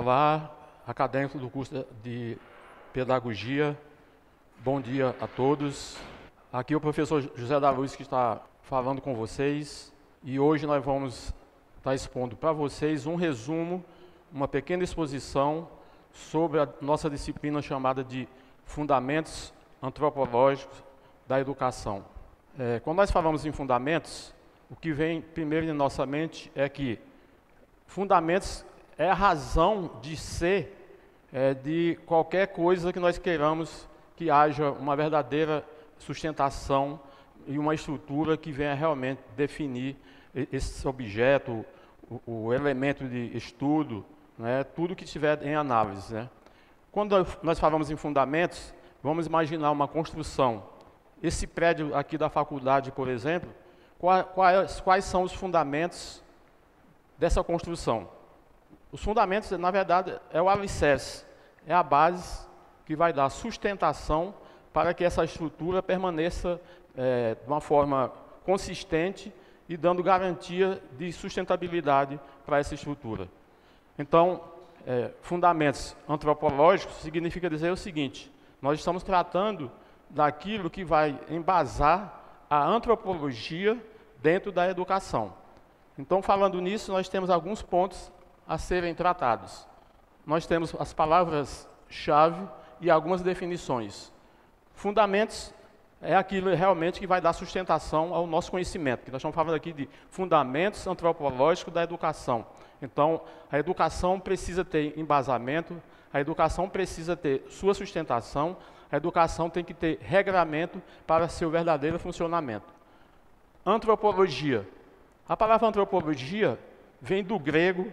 Olá, acadêmicos do curso de Pedagogia, bom dia a todos. Aqui é o professor José da Luz que está falando com vocês e hoje nós vamos estar expondo para vocês um resumo, uma pequena exposição sobre a nossa disciplina chamada de Fundamentos Antropológicos da Educação. Quando nós falamos em fundamentos, o que vem primeiro em nossa mente é que fundamentos é a razão de ser de qualquer coisa que nós queiramos que haja uma verdadeira sustentação e uma estrutura que venha realmente definir esse objeto, o elemento de estudo, né, tudo que estiver em análise, né. Quando nós falamos em fundamentos, vamos imaginar uma construção. Esse prédio aqui da faculdade, por exemplo, quais são os fundamentos dessa construção? Os fundamentos, na verdade, é o alicerce, é a base que vai dar sustentação para que essa estrutura permaneça de uma forma consistente e dando garantia de sustentabilidade para essa estrutura. Então, fundamentos antropológicos significa dizer o seguinte: nós estamos tratando daquilo que vai embasar a antropologia dentro da educação. Então, falando nisso, nós temos alguns pontos a serem tratados. Nós temos as palavras-chave e algumas definições. Fundamentos é aquilo realmente que vai dar sustentação ao nosso conhecimento, que nós estamos falando aqui de fundamentos antropológicos da educação. Então, a educação precisa ter embasamento, a educação precisa ter sua sustentação, a educação tem que ter regramento para seu verdadeiro funcionamento. Antropologia. A palavra antropologia vem do grego.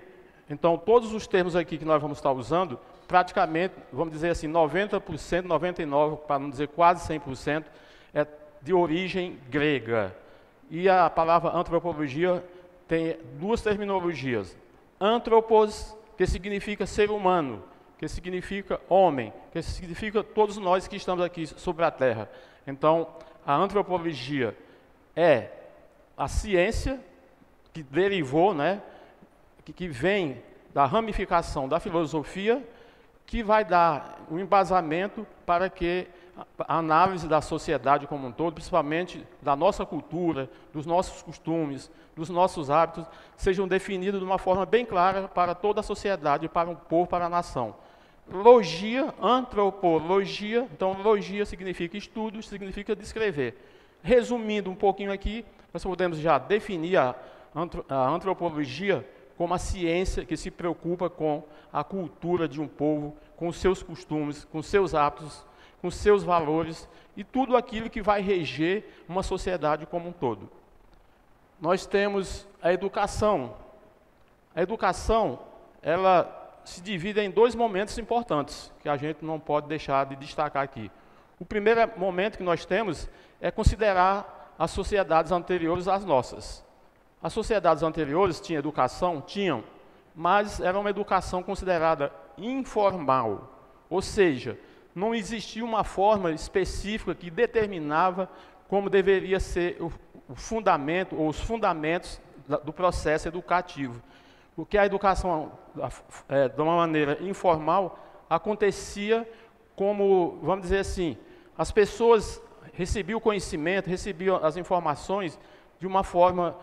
Então, todos os termos aqui que nós vamos estar usando, praticamente, vamos dizer assim, 90%, 99%, para não dizer quase 100%, é de origem grega. E a palavra antropologia tem duas terminologias. Anthropos, que significa ser humano, que significa homem, que significa todos nós que estamos aqui sobre a Terra. Então, a antropologia é a ciência que derivou, né, que vem da ramificação da filosofia, que vai dar um embasamento para que a análise da sociedade como um todo, principalmente da nossa cultura, dos nossos costumes, dos nossos hábitos, sejam definidos de uma forma bem clara para toda a sociedade, para um povo, para a nação. Logia, antropologia, então logia significa estudo, significa descrever. Resumindo um pouquinho aqui, nós podemos já definir a antropologia como a ciência que se preocupa com a cultura de um povo, com os seus costumes, com seus hábitos, com seus valores e tudo aquilo que vai reger uma sociedade como um todo. Nós temos a educação. A educação, ela se divide em dois momentos importantes, que a gente não pode deixar de destacar aqui. O primeiro momento que nós temos é considerar as sociedades anteriores às nossas. As sociedades anteriores tinham educação? Tinham, mas era uma educação considerada informal, ou seja, não existia uma forma específica que determinava como deveria ser o fundamento ou os fundamentos do processo educativo. Porque a educação, de uma maneira informal, acontecia como, vamos dizer assim, as pessoas recebiam o conhecimento, recebiam as informações de uma forma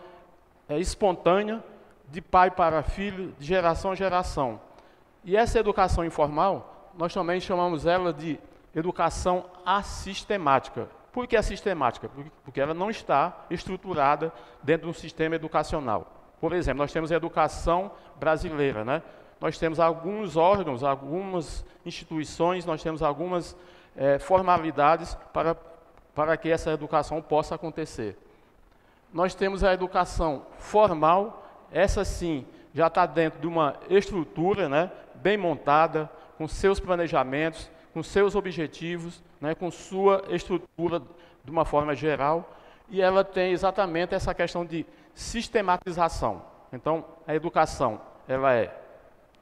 espontânea, de pai para filho, de geração a geração. E essa educação informal, nós também chamamos ela de educação assistemática. Por que assistemática? Porque ela não está estruturada dentro de um sistema educacional. Por exemplo, nós temos a educação brasileira, né? Nós temos alguns órgãos, algumas instituições, nós temos algumas formalidades para que essa educação possa acontecer. Nós temos a educação formal, essa sim já está dentro de uma estrutura, né, bem montada, com seus planejamentos, com seus objetivos, né, com sua estrutura de uma forma geral, e ela tem exatamente essa questão de sistematização. Então, a educação ela é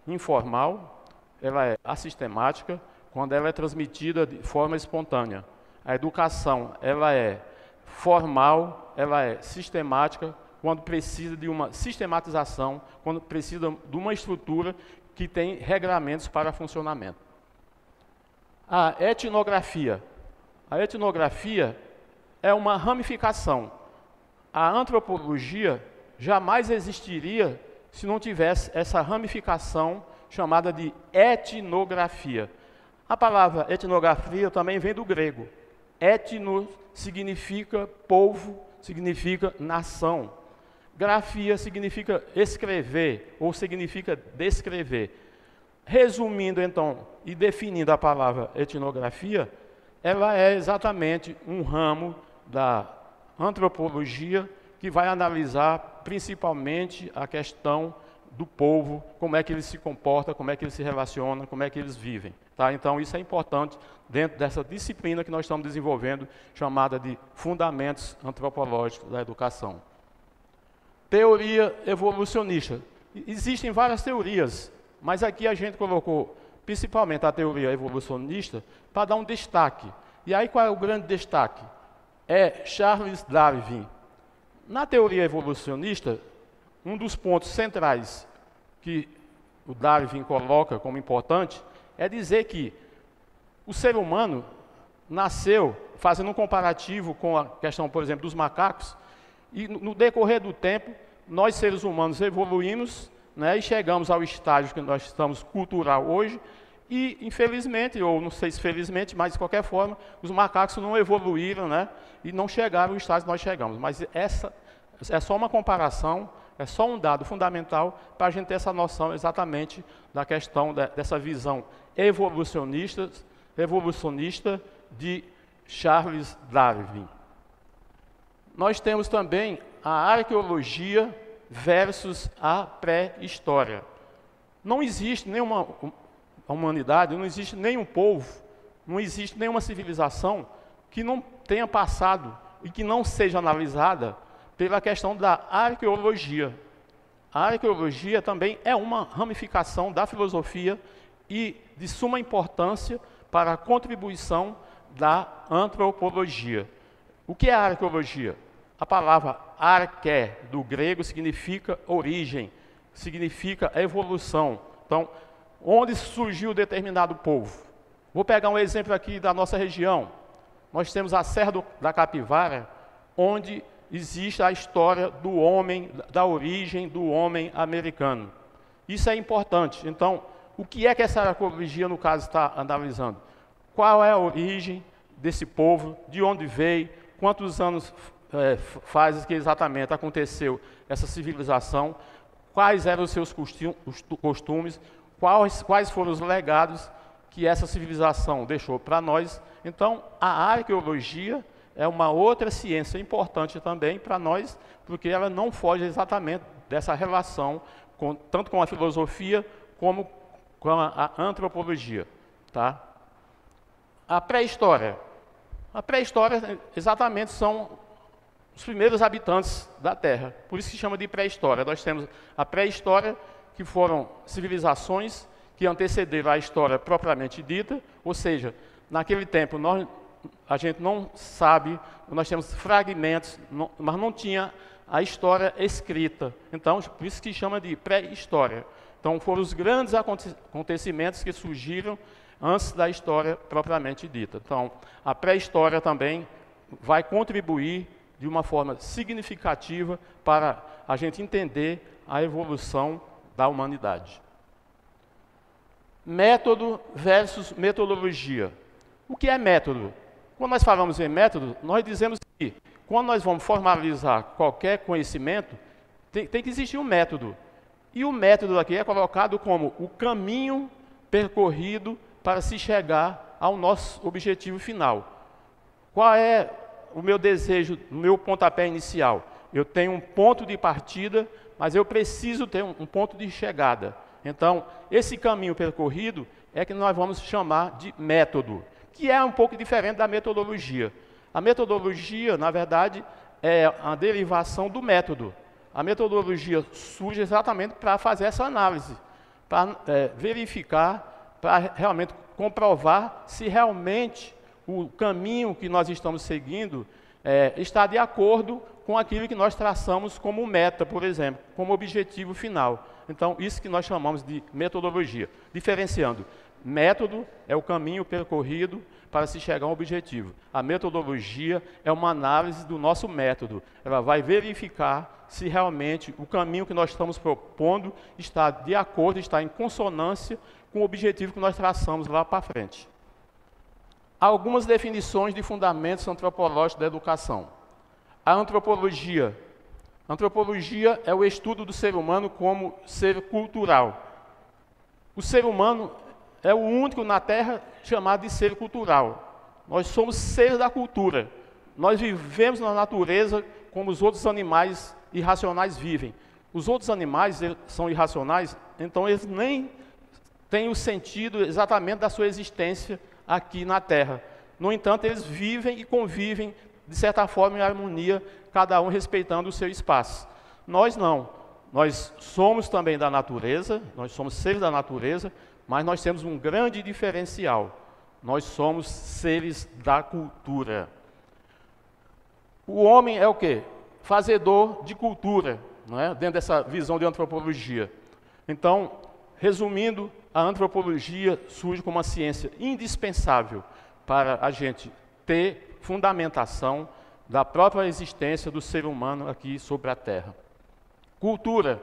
informal, ela é assistemática, quando ela é transmitida de forma espontânea. A educação ela é formal, ela é sistemática, quando precisa de uma sistematização, quando precisa de uma estrutura que tem regramentos para funcionamento. A etnografia. A etnografia é uma ramificação. A antropologia jamais existiria se não tivesse essa ramificação chamada de etnografia. A palavra etnografia também vem do grego. Etno significa povo, significa nação. Grafia significa escrever, ou significa descrever. Resumindo, então, e definindo a palavra etnografia, ela é exatamente um ramo da antropologia que vai analisar principalmente a questão do povo, como é que ele se comporta, como é que ele se relaciona, como é que eles vivem. Tá? Então, isso é importante dentro dessa disciplina que nós estamos desenvolvendo, chamada de Fundamentos Antropológicos da Educação. Teoria evolucionista. Existem várias teorias, mas aqui a gente colocou principalmente a teoria evolucionista para dar um destaque. E aí qual é o grande destaque? É Charles Darwin. Na teoria evolucionista, um dos pontos centrais que o Darwin coloca como importante é dizer que o ser humano nasceu, fazendo um comparativo com a questão, por exemplo, dos macacos, e no decorrer do tempo, nós seres humanos evoluímos, né, e chegamos ao estágio que nós estamos cultural hoje, e infelizmente, ou não sei se felizmente, mas de qualquer forma, os macacos não evoluíram, né, e não chegaram ao estágio que nós chegamos. Mas essa é só uma comparação, é só um dado fundamental para a gente ter essa noção exatamente da questão dessa visão evolucionista de Charles Darwin. Nós temos também a arqueologia versus a pré-história. Não existe nenhuma humanidade, não existe nenhum povo, não existe nenhuma civilização que não tenha passado e que não seja analisada pela questão da arqueologia. A arqueologia também é uma ramificação da filosofia e de suma importância para a contribuição da antropologia. O que é a arqueologia? A palavra arqué, do grego, significa origem, significa evolução. Então, onde surgiu determinado povo? Vou pegar um exemplo aqui da nossa região. Nós temos a Serra da Capivara, onde existe a história do homem, da origem do homem americano. Isso é importante. Então, o que é que essa arqueologia, no caso, está analisando? Qual é a origem desse povo, de onde veio, quantos anos faz que exatamente aconteceu essa civilização, quais eram os seus costumes, quais foram os legados que essa civilização deixou para nós. Então, a arqueologia é uma outra ciência importante também para nós, porque ela não foge exatamente dessa relação, tanto com a filosofia como com a antropologia. Tá? A pré-história. A pré-história exatamente são os primeiros habitantes da Terra, por isso se chama de pré-história. Nós temos a pré-história, que foram civilizações que antecederam a história propriamente dita, ou seja, naquele tempo a gente não sabe, nós temos fragmentos, mas não tinha a história escrita. Então, por isso que chama de pré-história. Então, foram os grandes acontecimentos que surgiram antes da história propriamente dita. Então, a pré-história também vai contribuir de uma forma significativa para a gente entender a evolução da humanidade. Método versus metodologia. O que é método? Quando nós falamos em método, nós dizemos que quando nós vamos formalizar qualquer conhecimento, tem que existir um método. E o método aqui é colocado como o caminho percorrido para se chegar ao nosso objetivo final. Qual é o meu desejo, o meu pontapé inicial? Eu tenho um ponto de partida, mas eu preciso ter um ponto de chegada. Então, esse caminho percorrido é que nós vamos chamar de método, que é um pouco diferente da metodologia. A metodologia, na verdade, é a derivação do método. A metodologia surge exatamente para fazer essa análise, para verificar, para realmente comprovar se realmente o caminho que nós estamos seguindo está de acordo com aquilo que nós traçamos como meta, por exemplo, como objetivo final. Então, isso que nós chamamos de metodologia. Diferenciando, método é o caminho percorrido para se chegar a um objetivo. A metodologia é uma análise do nosso método. Ela vai verificar se realmente o caminho que nós estamos propondo está de acordo, está em consonância com o objetivo que nós traçamos lá para frente. Algumas definições de fundamentos antropológicos da educação. A antropologia. A antropologia é o estudo do ser humano como ser cultural. O ser humano é o único na Terra chamado de ser cultural. Nós somos seres da cultura. Nós vivemos na natureza como os outros animais irracionais vivem. Os outros animais são irracionais, então eles nem têm o sentido exatamente da sua existência aqui na Terra. No entanto, eles vivem e convivem, de certa forma, em harmonia, cada um respeitando o seu espaço. Nós não. Nós somos também da natureza, nós somos seres da natureza, mas nós temos um grande diferencial. Nós somos seres da cultura. O homem é o quê? Fazedor de cultura, não é? Dentro dessa visão de antropologia. Então, resumindo, a antropologia surge como uma ciência indispensável para a gente ter fundamentação da própria existência do ser humano aqui sobre a Terra. Cultura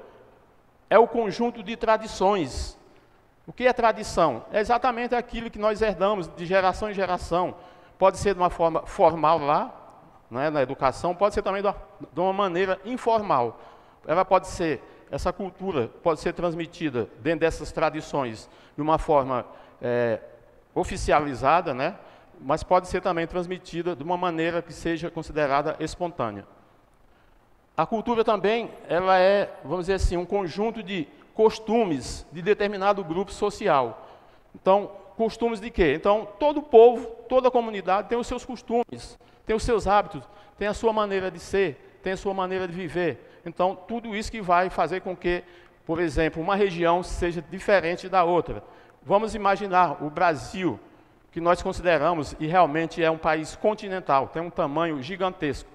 é o conjunto de tradições. O que é tradição? É exatamente aquilo que nós herdamos de geração em geração. Pode ser de uma forma formal lá, né, na educação, pode ser também de uma maneira informal. Ela pode ser, essa cultura pode ser transmitida dentro dessas tradições de uma forma oficializada, né, mas pode ser também transmitida de uma maneira que seja considerada espontânea. A cultura também, ela é, vamos dizer assim, um conjunto de costumes de determinado grupo social. Então, costumes de quê? Então, todo povo, toda comunidade tem os seus costumes, tem os seus hábitos, tem a sua maneira de ser, tem a sua maneira de viver. Então, tudo isso que vai fazer com que, por exemplo, uma região seja diferente da outra. Vamos imaginar o Brasil, que nós consideramos, e realmente é um país continental, tem um tamanho gigantesco.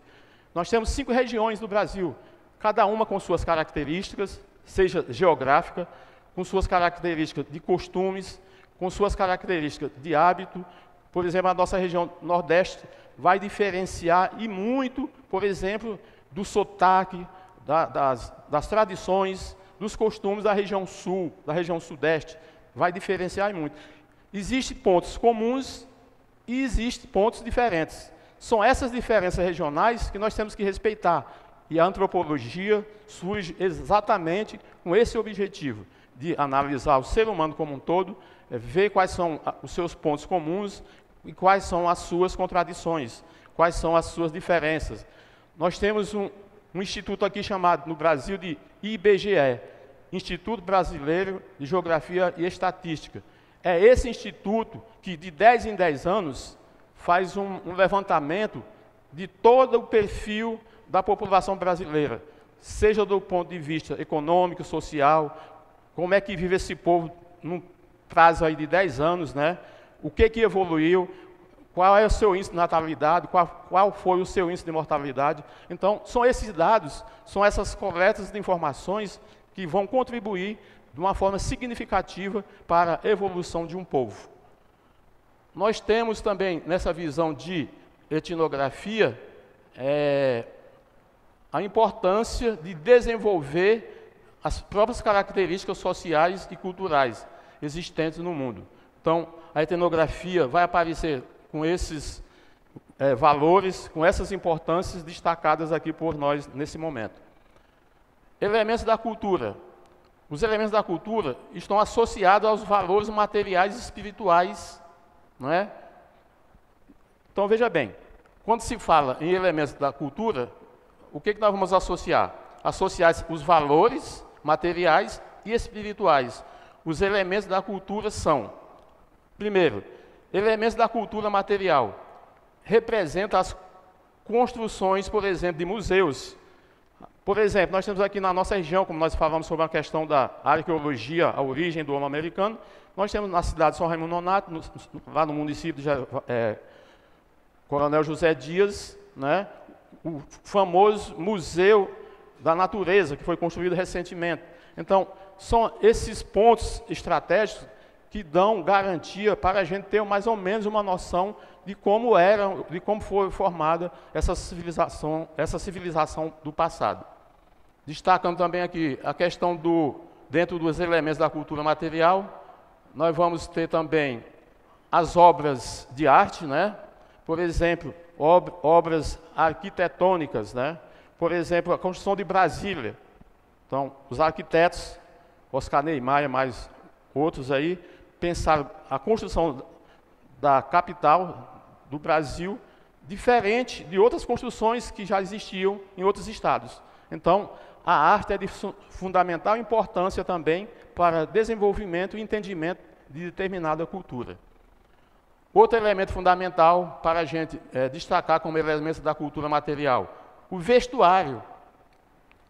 Nós temos 5 regiões do Brasil, cada uma com suas características, seja geográfica, com suas características de costumes, com suas características de hábito. Por exemplo, a nossa região Nordeste vai diferenciar e muito, por exemplo, do sotaque, das tradições, dos costumes da região Sul, da região Sudeste. Vai diferenciar muito. Existem pontos comuns e existem pontos diferentes. São essas diferenças regionais que nós temos que respeitar. E a antropologia surge exatamente com esse objetivo, de analisar o ser humano como um todo, ver quais são os seus pontos comuns e quais são as suas contradições, quais são as suas diferenças. Nós temos um instituto aqui chamado no Brasil de IBGE, Instituto Brasileiro de Geografia e Estatística. É esse instituto que de 10 em 10 anos faz um levantamento de todo o perfil da população brasileira, seja do ponto de vista econômico, social, como é que vive esse povo num prazo aí de 10 anos, né? O que evoluiu, qual é o seu índice de natalidade, qual foi o seu índice de mortalidade. Então, são esses dados, são essas coletas de informações que vão contribuir de uma forma significativa para a evolução de um povo. Nós temos também, nessa visão de etnografia, a importância de desenvolver as próprias características sociais e culturais existentes no mundo. Então, a etnografia vai aparecer com esses valores, com essas importâncias destacadas aqui por nós nesse momento. Elementos da cultura. Os elementos da cultura estão associados aos valores materiais e espirituais, não é? Então, veja bem, quando se fala em elementos da cultura, o que nós vamos associar? Associar os valores materiais e espirituais. Os elementos da cultura são, primeiro, elementos da cultura material. Representa as construções, por exemplo, de museus. Por exemplo, nós temos aqui na nossa região, como nós falamos sobre a questão da arqueologia, a origem do homo americano, nós temos na cidade de São Raimundo Nonato, lá no município de Coronel José Dias, né? O famoso Museu da Natureza, que foi construído recentemente. Então, são esses pontos estratégicos que dão garantia para a gente ter mais ou menos uma noção de como foi formada essa civilização do passado. Destacando também aqui a questão dentro dos elementos da cultura material, nós vamos ter também as obras de arte, né? Por exemplo, obras arquitetônicas, né? Por exemplo, a construção de Brasília. Então, os arquitetos, Oscar Niemeyer, mais outros aí, pensaram a construção da capital do Brasil diferente de outras construções que já existiam em outros estados. Então, a arte é de fundamental importância também para desenvolvimento e entendimento de determinada cultura. Outro elemento fundamental para a gente destacar como elemento da cultura material, o vestuário,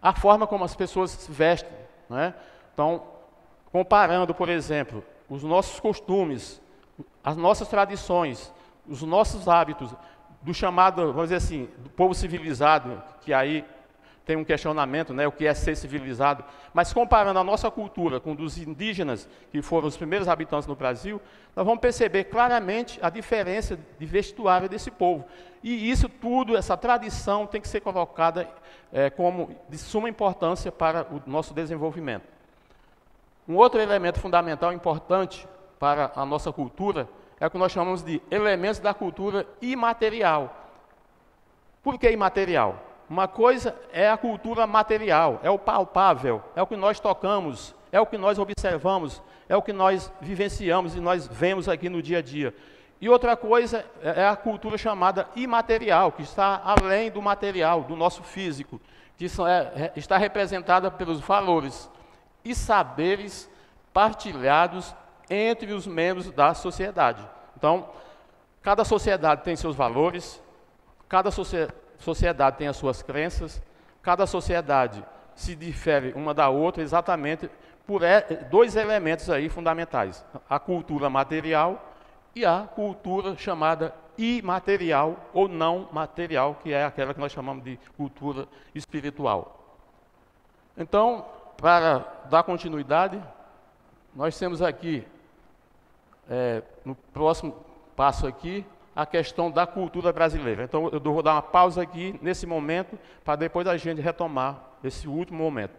a forma como as pessoas se vestem, né? Então, comparando, por exemplo, os nossos costumes, as nossas tradições, os nossos hábitos, do chamado, vamos dizer assim, do povo civilizado, que aí tem um questionamento, né, o que é ser civilizado, mas comparando a nossa cultura com dos indígenas, que foram os primeiros habitantes no Brasil, nós vamos perceber claramente a diferença de vestuário desse povo. E isso tudo, essa tradição, tem que ser colocada como de suma importância para o nosso desenvolvimento. Um outro elemento fundamental importante para a nossa cultura é o que nós chamamos de elementos da cultura imaterial. Por que imaterial? Uma coisa é a cultura material, é o palpável, é o que nós tocamos, é o que nós observamos, é o que nós vivenciamos e nós vemos aqui no dia a dia. E outra coisa é a cultura chamada imaterial, que está além do material, do nosso físico, que está representada pelos valores e saberes partilhados entre os membros da sociedade. Então, cada sociedade tem seus valores, cada sociedade tem as suas crenças, cada sociedade se difere uma da outra exatamente por dois elementos aí fundamentais, a cultura material e a cultura chamada imaterial ou não material, que é aquela que nós chamamos de cultura espiritual. Então, para dar continuidade, nós temos aqui, no próximo passo aqui, a questão da cultura brasileira. Então, eu vou dar uma pausa aqui, nesse momento, para depois a gente retomar esse último momento.